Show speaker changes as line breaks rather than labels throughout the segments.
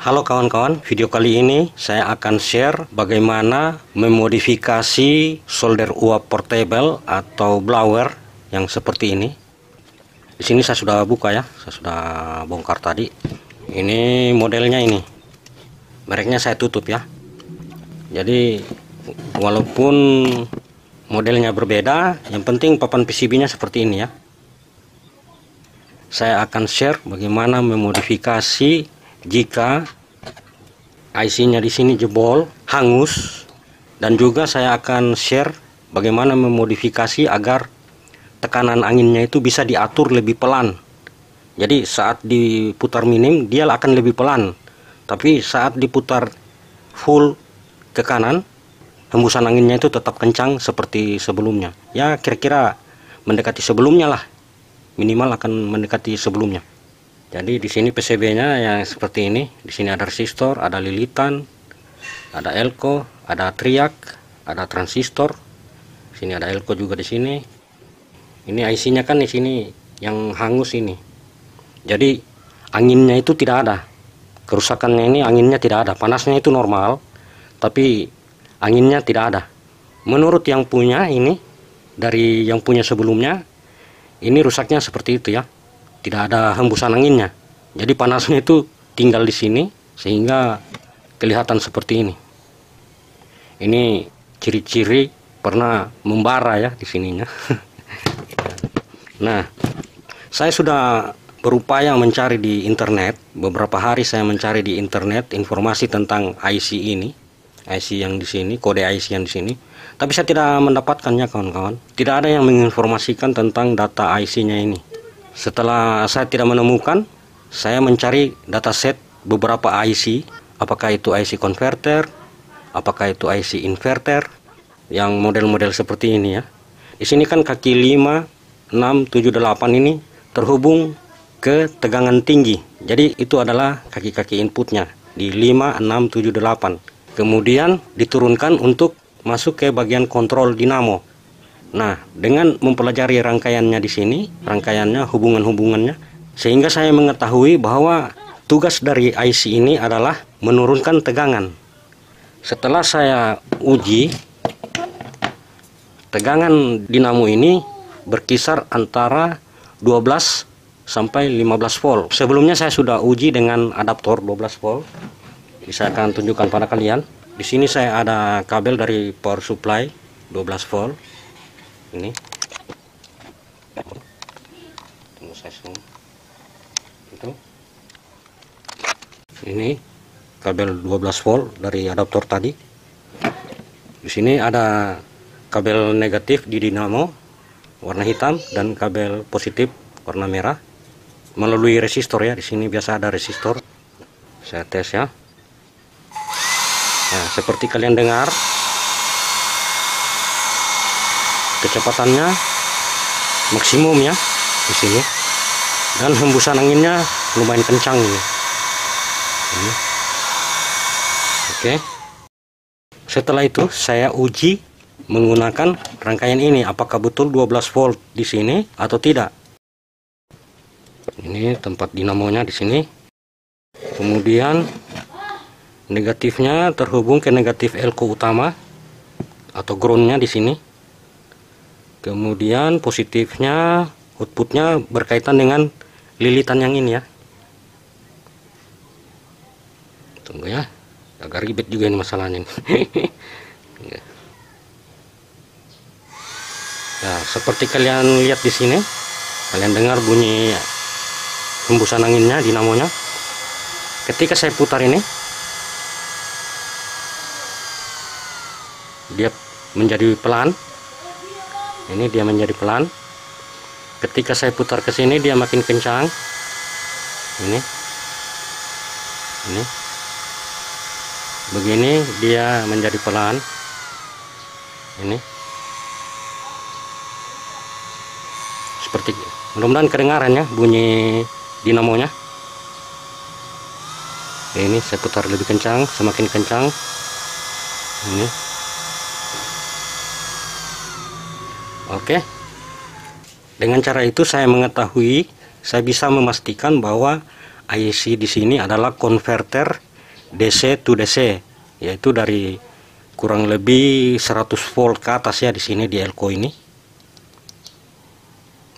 Halo kawan-kawan, video kali ini saya akan share bagaimana memodifikasi solder uap portable atau blower yang seperti ini. Di sini saya sudah buka ya, saya sudah bongkar tadi. Ini modelnya ini. Mereknya saya tutup ya. Jadi walaupun modelnya berbeda, yang penting papan PCB-nya seperti ini ya. Saya akan share bagaimana memodifikasi jika IC-nya di sini jebol, hangus, dan juga saya akan share bagaimana memodifikasi agar tekanan anginnya itu bisa diatur lebih pelan. Jadi saat diputar minim dia akan lebih pelan, tapi saat diputar full ke kanan, hembusan anginnya itu tetap kencang seperti sebelumnya. Ya kira-kira mendekati sebelumnya lah. Minimal akan mendekati sebelumnya. Jadi di sini PCB-nya yang seperti ini. Di sini ada resistor, ada lilitan, ada elko, ada triak, ada transistor. Di sini ada elko juga di sini. Ini IC-nya kan di sini yang hangus ini. Jadi anginnya itu tidak ada. Kerusakannya ini anginnya tidak ada. Panasnya itu normal, tapi anginnya tidak ada. Menurut yang punya ini, dari yang punya sebelumnya, ini rusaknya seperti itu ya, tidak ada hembusan anginnya. Jadi panasnya itu tinggal di sini sehingga kelihatan seperti ini. Ini ciri-ciri pernah membara ya di sininya. Nah, saya sudah berupaya mencari di internet. Beberapa hari saya mencari di internet informasi tentang IC ini, IC yang di sini, kode IC yang di sini. Tapi saya tidak mendapatkannya kawan-kawan. Tidak ada yang menginformasikan tentang data IC-nya ini. Setelah saya tidak menemukan, saya mencari dataset beberapa IC. Apakah itu IC converter, apakah itu IC inverter, yang model-model seperti ini ya. Di sini kan kaki 5, 6, 7, 8 ini terhubung ke tegangan tinggi. Jadi itu adalah kaki-kaki inputnya di 5, 6, 7, 8. Kemudian diturunkan untuk masuk ke bagian kontrol dinamo. Nah, dengan mempelajari rangkaiannya di sini, rangkaiannya, hubungan-hubungannya, sehingga saya mengetahui bahwa tugas dari IC ini adalah menurunkan tegangan. Setelah saya uji, tegangan dinamo ini berkisar antara 12 sampai 15 volt. Sebelumnya saya sudah uji dengan adaptor 12 volt. Saya akan tunjukkan pada kalian. Di sini saya ada kabel dari power supply 12 volt. Ini. Tunggu saya zoom. Itu. Ini kabel 12 volt dari adaptor tadi. Di sini ada kabel negatif di dinamo warna hitam dan kabel positif warna merah melalui resistor ya. Di sini biasa ada resistor. Saya tes ya. Nah, seperti kalian dengar, kecepatannya maksimum ya di sini, dan hembusan anginnya lumayan kencang ini. Oke. Setelah itu saya uji menggunakan rangkaian ini, apakah betul 12 volt di sini atau tidak. Ini tempat dinamonya di sini. Kemudian negatifnya terhubung ke negatif elko utama atau groundnya di sini. Kemudian positifnya, outputnya berkaitan dengan lilitan yang ini ya. Tunggu ya, agak ribet juga ini masalahnya. Nah, seperti kalian lihat di sini, kalian dengar bunyi hembusan anginnya, dinamonya. Ketika saya putar ini, dia menjadi pelan. Ini dia menjadi pelan. Ketika saya putar ke sini dia makin kencang. Ini. Begini dia menjadi pelan. Ini. Seperti mudah-mudahan kedengaran ya bunyi dinamonya. Ini saya putar lebih kencang, semakin kencang. Ini. Oke. Dengan cara itu saya mengetahui, saya bisa memastikan bahwa IC di sini adalah konverter DC to DC, yaitu dari kurang lebih 100 volt ke atas ya di sini di elko ini.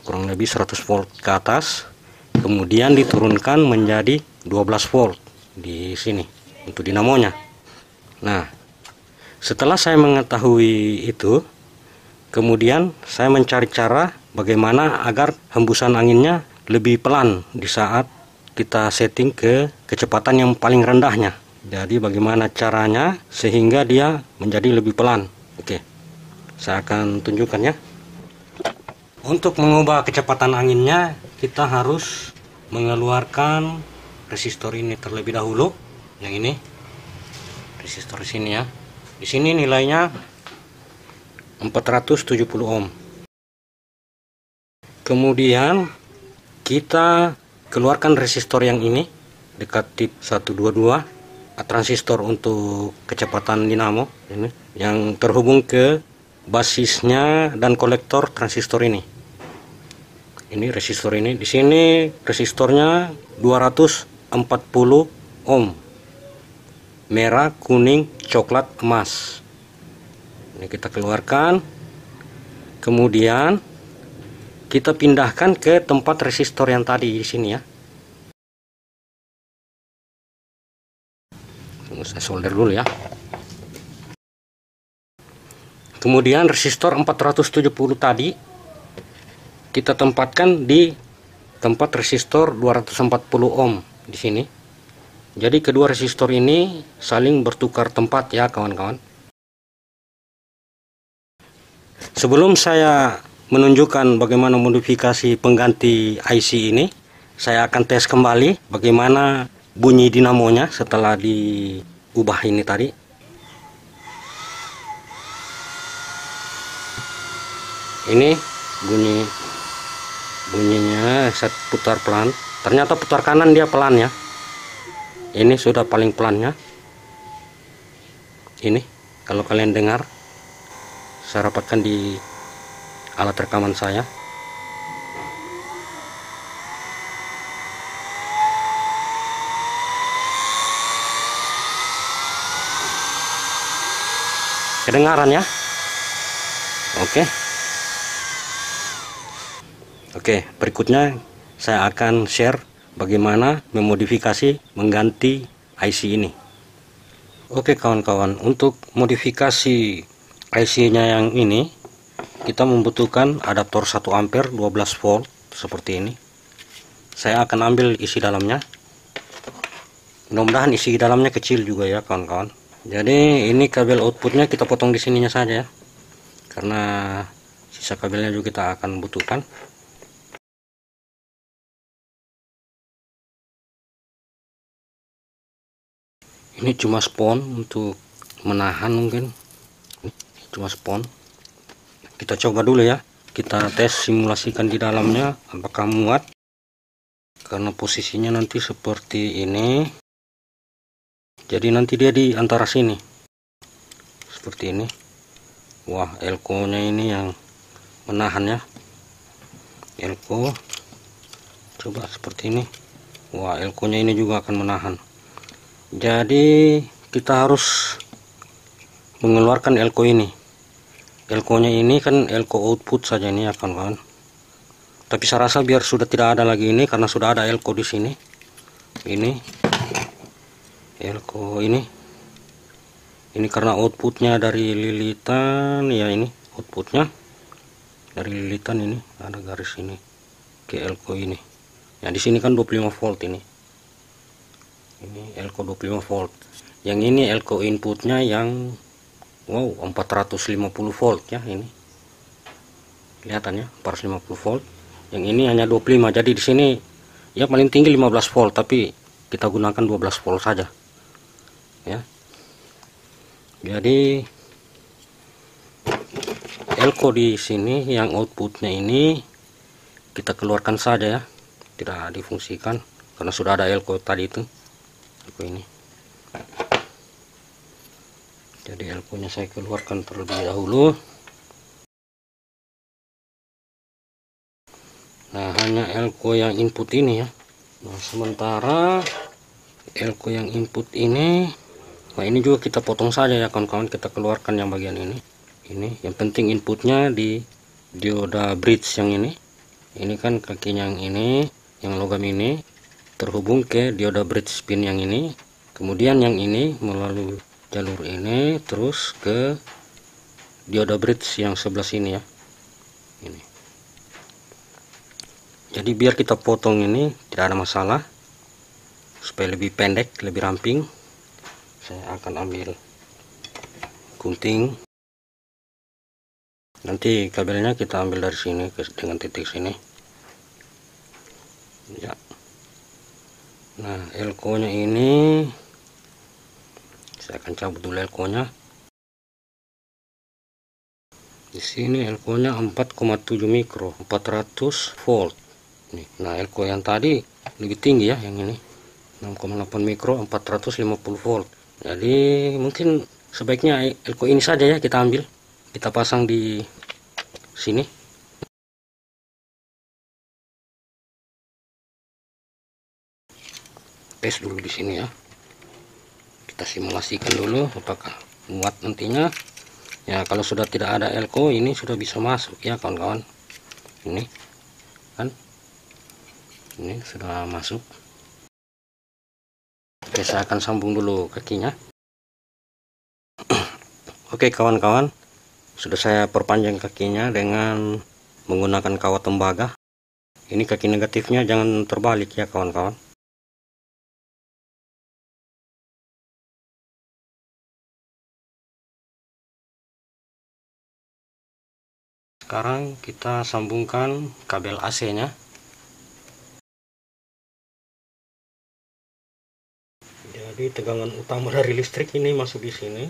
Kurang lebih 100 volt ke atas. Kemudian diturunkan menjadi 12 volt di sini untuk dinamonya. Nah, setelah saya mengetahui itu, kemudian saya mencari cara bagaimana agar hembusan anginnya lebih pelan di saat kita setting ke kecepatan yang paling rendahnya. Jadi bagaimana caranya sehingga dia menjadi lebih pelan. Oke, saya akan tunjukkan ya. Untuk mengubah kecepatan anginnya, kita harus mengeluarkan resistor ini terlebih dahulu. Yang ini, resistor sini ya. Di sini nilainya 470 ohm. Kemudian kita keluarkan resistor yang ini dekat tip 122, transistor untuk kecepatan dinamo ini yang terhubung ke basisnya dan kolektor transistor ini. Ini resistor ini. Di sini resistornya 240 ohm. Merah, kuning, coklat, emas. Ini kita keluarkan. Kemudian kita pindahkan ke tempat resistor yang tadi di sini ya. Tunggu, saya solder dulu ya. Kemudian resistor 470 tadi kita tempatkan di tempat resistor 240 ohm di sini. Jadi kedua resistor ini saling bertukar tempat ya kawan-kawan. Sebelum saya menunjukkan bagaimana modifikasi pengganti IC ini, saya akan tes kembali bagaimana bunyi dinamonya setelah diubah ini tadi. Ini bunyinya saya putar pelan. Ternyata putar kanan dia pelan ya. Ini sudah paling pelannya. Ini kalau kalian dengar, saya rapatkan di alat rekaman saya. Kedengaran ya? Oke, berikutnya saya akan share bagaimana memodifikasi mengganti IC ini. Oke kawan-kawan, untuk modifikasi IC-nya yang ini kita membutuhkan adaptor 1 ampere 12 volt seperti ini. Saya akan ambil isi dalamnya. Mudah-mudahan isi dalamnya kecil juga ya kawan-kawan. Jadi ini kabel outputnya kita potong di sininya saja ya, karena sisa kabelnya juga kita akan butuhkan. Ini cuma spon untuk menahan, mungkin cuma spon. Kita coba dulu ya, kita tes simulasikan di dalamnya apakah muat, karena posisinya nanti seperti ini. Jadi nanti dia di antara sini seperti ini. Wah, elko nya ini yang menahan ya. Elko coba seperti ini. Wah, elko nya ini juga akan menahan. Jadi kita harus mengeluarkan elko ini. Elko nya ini kan elko output saja ini ya kawan-kawan. Tapi saya rasa biar sudah tidak ada lagi ini, karena sudah ada elko di sini. Ini elko ini karena outputnya dari lilitan ya, ini outputnya dari lilitan, ini ada garis ini ke elko ini. Ya di sini kan 25 volt ini elko 25 volt. Yang ini elko inputnya yang 450 volt ya, ini kelihatannya 450 volt. Yang ini hanya 25. Jadi di sini ya paling tinggi 15 volt, tapi kita gunakan 12 volt saja ya. Jadi elko di sini yang outputnya ini kita keluarkan saja ya, tidak difungsikan karena sudah ada elko tadi itu. Elko ini. Jadi elko nya saya keluarkan terlebih dahulu. Nah, hanya elko yang input ini ya. Nah, sementara elko yang input ini, nah ini juga kita potong saja ya kawan-kawan, kita keluarkan yang bagian ini yang penting inputnya di dioda bridge yang ini kan kakinya yang ini, yang logam ini terhubung ke dioda bridge pin yang ini, kemudian yang ini melalui jalur ini terus ke dioda bridge yang sebelah sini ya, ini. Jadi biar kita potong ini tidak ada masalah, supaya lebih pendek, lebih ramping, saya akan ambil gunting. Nanti kabelnya kita ambil dari sini dengan titik sini ya. Nah, elko nya ini saya akan cabut dulu elko nya. Di sini elko nya 4,7 mikro, 400 volt nih. Nah, elko yang tadi lebih tinggi ya, yang ini 6,8 mikro, 450 volt. Jadi mungkin sebaiknya elko ini saja ya kita ambil, kita pasang di sini. Tes dulu di sini ya. Kita simulasikan dulu apakah muat nantinya. Ya, kalau sudah tidak ada elko ini sudah bisa masuk ya kawan-kawan. Ini kan, ini sudah masuk. Oke, saya akan sambung dulu kakinya. Oke kawan-kawan, sudah saya perpanjang kakinya dengan menggunakan kawat tembaga. Ini kaki negatifnya jangan terbalik ya kawan-kawan. Sekarang kita sambungkan kabel AC-nya. Jadi tegangan utama dari listrik ini masuk di sini.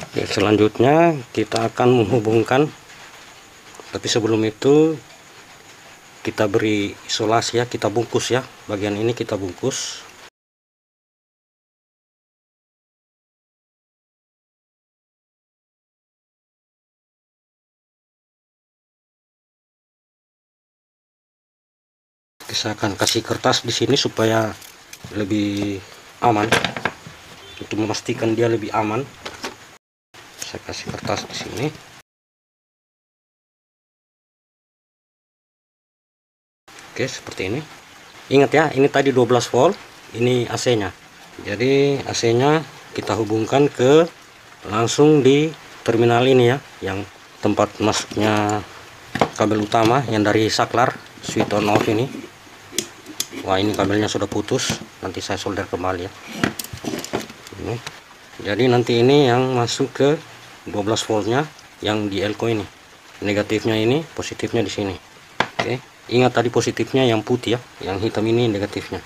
Oke, selanjutnya kita akan menghubungkan, tapi sebelum itu kita beri isolasi ya, kita bungkus ya, bagian ini kita bungkus. Saya akan kasih kertas di sini supaya lebih aman, untuk memastikan dia lebih aman. Saya kasih kertas di sini. Oke, seperti ini. Ingat ya, ini tadi 12 volt, ini AC-nya. Jadi AC-nya kita hubungkan ke langsung di terminal ini ya, yang tempat masuknya kabel utama yang dari saklar switch on off ini. Wah, ini kabelnya sudah putus, nanti saya solder kembali ya. Ini. Jadi nanti ini yang masuk ke 12 voltnya yang di elko ini. Negatifnya ini, positifnya di sini. Oke, ingat tadi positifnya yang putih ya, yang hitam ini negatifnya.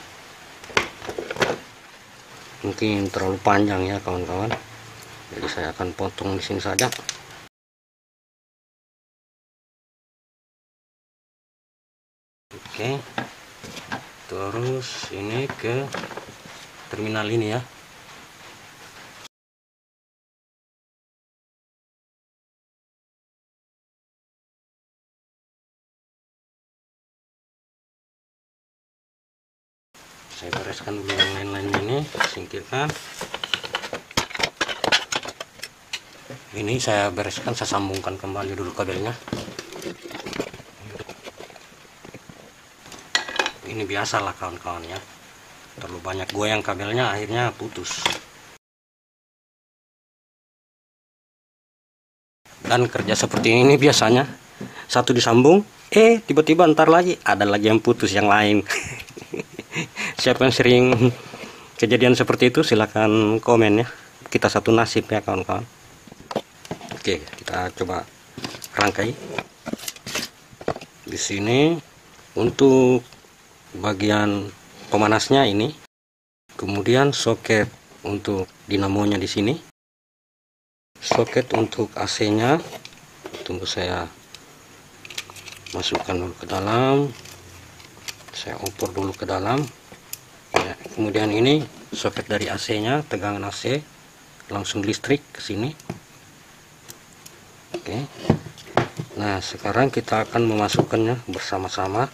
Mungkin terlalu panjang ya kawan-kawan, jadi saya akan potong di sini saja. Oke, terus ini ke terminal ini ya. Saya bereskan dulu yang lain-lain ini, singkirkan. Ini saya bereskan, saya sambungkan kembali dulu kabelnya. Ini biasalah kawan-kawan ya, terlalu banyak goyang kabelnya akhirnya putus. Dan kerja seperti ini biasanya satu disambung, tiba-tiba ntar lagi ada lagi yang putus yang lain. Siapa yang sering kejadian seperti itu silahkan komen ya, kita satu nasib ya kawan-kawan. Oke, kita coba rangkai di sini. Untuk bagian pemanasnya ini, kemudian soket untuk dinamonya di sini, soket untuk AC-nya. Tunggu saya masukkan dulu ke dalam, saya oper dulu ke dalam ya. Kemudian ini soket dari AC-nya, tegangan AC langsung listrik ke sini. Oke, Nah, sekarang kita akan memasukkannya bersama-sama.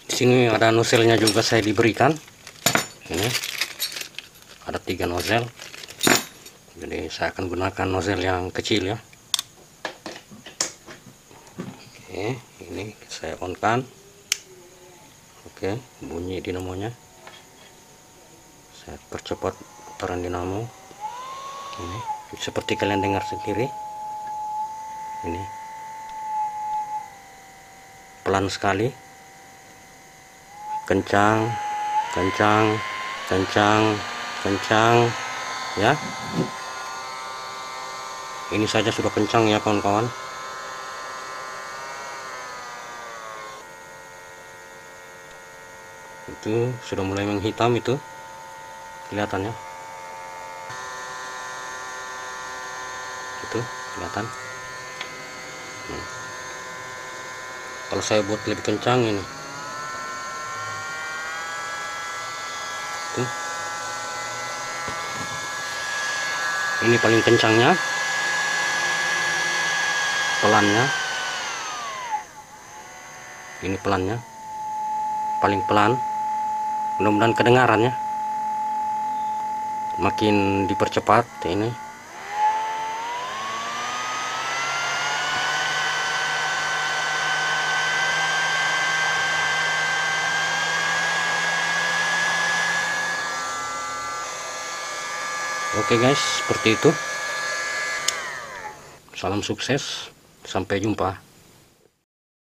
Di sini ada nozelnya juga saya diberikan. Ini ada 3 nozzle. Jadi saya akan gunakan nozzle yang kecil ya. Oke, ini saya on kan. Oke, bunyi dinamonya. Saya percepat putaran dinamo. Ini seperti kalian dengar sendiri. Ini pelan sekali. Kencang, kencang, kencang, kencang ya. Ini saja sudah kencang ya kawan-kawan. Itu sudah mulai menghitam, itu kelihatannya. Itu kelihatan. Kalau saya buat lebih kencang ini. Tuh. Ini paling kencangnya, pelannya. Ini pelannya, paling pelan. Mudah-mudahan kedengarannya. Makin dipercepat ini. Oke guys, seperti itu. Salam sukses, sampai jumpa.